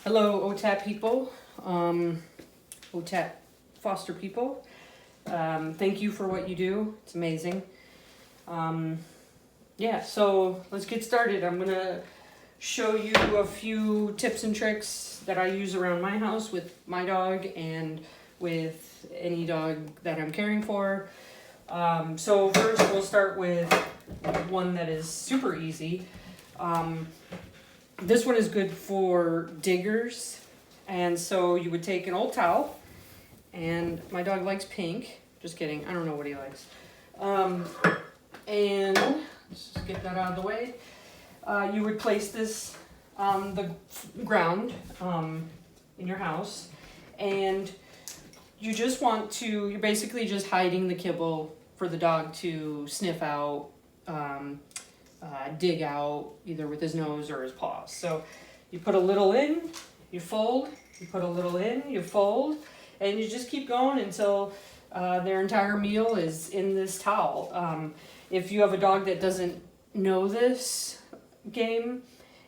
Hello, OTAT people, OTAT foster people. Thank you for what you do. It's amazing. Yeah, so let's get started. I'm gonna show you a few tips and tricks that I use around my house with my dog and with any dog that I'm caring for. So first we'll start with one that is super easy. This one is good for diggers, and so you would take an old towel, and my dog likes pink. Just kidding, I don't know what he likes. And let's just get that out of the way. You would place this on the ground in your house, and you just want to, you're basically just hiding the kibble for the dog to sniff out, dig out, either with his nose or his paws. So you put a little in, you fold, you put a little in, you fold, and you just keep going until their entire meal is in this towel. If you have a dog that doesn't know this game,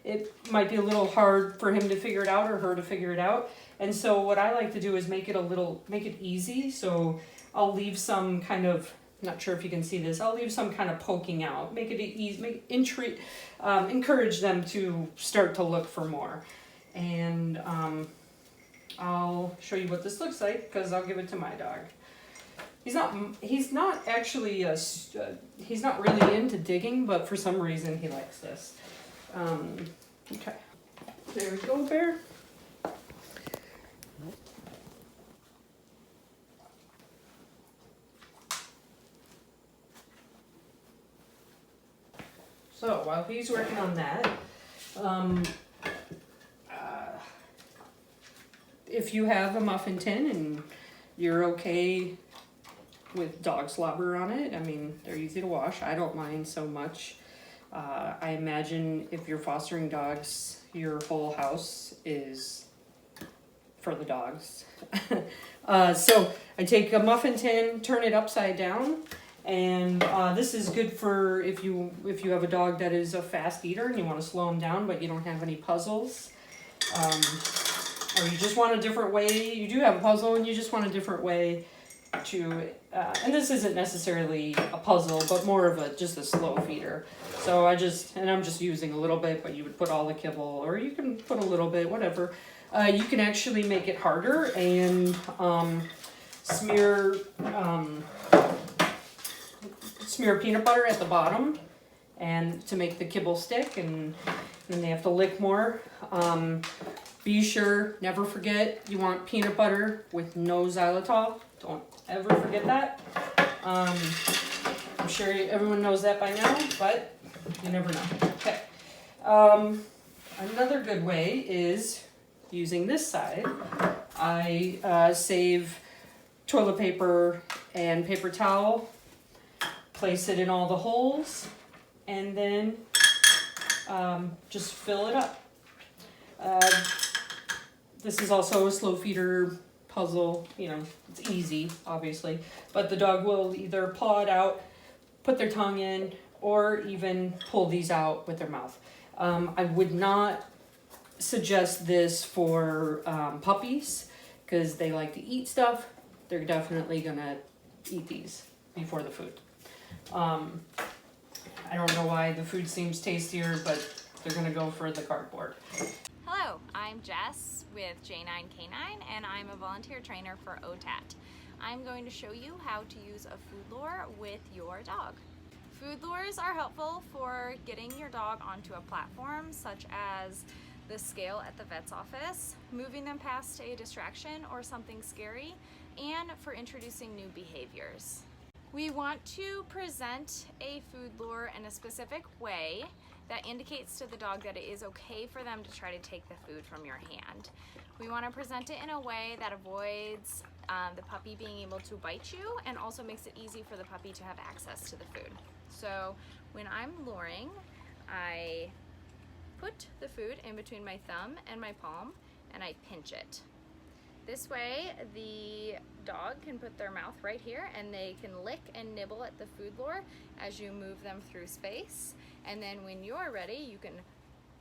it might be a little hard for him to figure it out or her to figure it out. And so what I like to do is make it easy. So I'll leave some kind of, not sure if you can see this, I'll leave some kind of poking out, make it easy, encourage them to start to look for more. And I'll show you what this looks like, because I'll give it to my dog. He's not actually, he's not really into digging, but for some reason he likes this. Okay, there we go, Bear. So while he's working on that, if you have a muffin tin and you're okay with dog slobber on it, I mean, they're easy to wash. I don't mind so much. I imagine if you're fostering dogs, your whole house is for the dogs. So I take a muffin tin, turn it upside down, and this is good for if you have a dog that is a fast eater and you want to slow him down, but you don't have any puzzles, or you just want a different way. You do have a puzzle, and you just want a different way to. And this isn't necessarily a puzzle, but more of just a slow feeder. So I'm just using a little bit, but you would put all the kibble, or you can put a little bit, whatever. You can actually make it harder and smear peanut butter at the bottom, and to make the kibble stick, and then they have to lick more. Be sure, never forget, you want peanut butter with no xylitol. Don't ever forget that. I'm sure everyone knows that by now, but you never know. Okay. Another good way is using this side. I save toilet paper and paper towel, place it in all the holes, and then just fill it up. This is also a slow feeder puzzle. You know, it's easy, obviously, but the dog will either paw it out, put their tongue in, or even pull these out with their mouth. I would not suggest this for puppies, because they like to eat stuff. They're definitely gonna eat these before the food. I don't know why the food seems tastier, but they're gonna go for the cardboard. Hello, I'm Jess with J9K9, and I'm a volunteer trainer for OTAT. I'm going to show you how to use a food lure with your dog. Food lures are helpful for getting your dog onto a platform, such as the scale at the vet's office, moving them past a distraction or something scary, and for introducing new behaviors. We want to present a food lure in a specific way that indicates to the dog that it is okay for them to try to take the food from your hand. We want to present it in a way that avoids the puppy being able to bite you, and also makes it easy for the puppy to have access to the food. So when I'm luring, I put the food in between my thumb and my palm, and I pinch it. This way the dog can put their mouth right here, and they can lick and nibble at the food lure as you move them through space. And then when you're ready, you can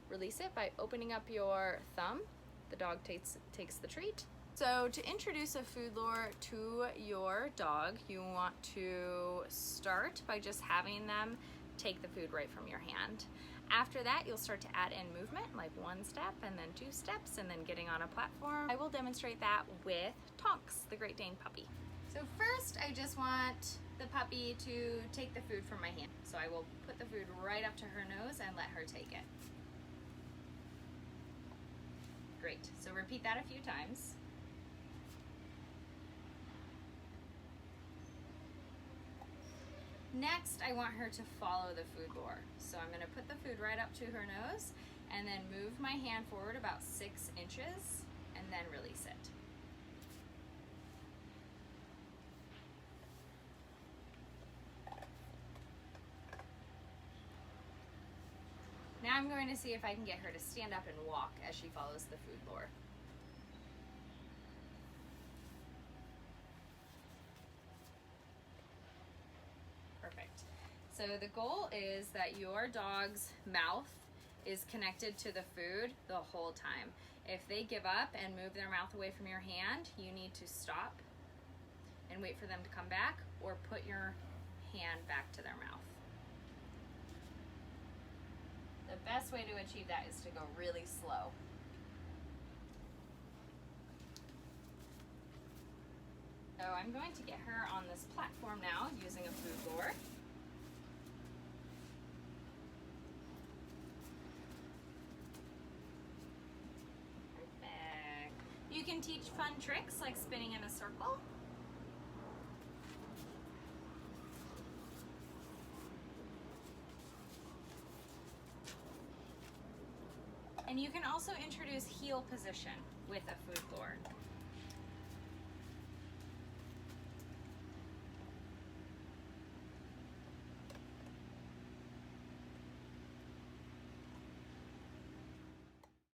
release it by opening up your thumb the dog takes the treat. So to introduce a food lure to your dog, you want to start by just having them take the food right from your hand. After that, you'll start to add in movement, like 1 step and then 2 steps and then getting on a platform. I will demonstrate that with Tonks, the Great Dane puppy. So first, I just want the puppy to take the food from my hand. So I will put the food right up to her nose and let her take it. Great, so repeat that a few times. Next, I want her to follow the food lure. So I'm gonna put the food right up to her nose and then move my hand forward about 6 inches and then release it. Now I'm going to see if I can get her to stand up and walk as she follows the food lure. Perfect. So the goal is that your dog's mouth is connected to the food the whole time. If they give up and move their mouth away from your hand, you need to stop and wait for them to come back, or put your hand back to their mouth. The best way to achieve that is to go really slow. So I'm going to get her on this platform now using a food lure. Perfect. You can teach fun tricks like spinning in a circle. And you can also introduce heel position with a food lure.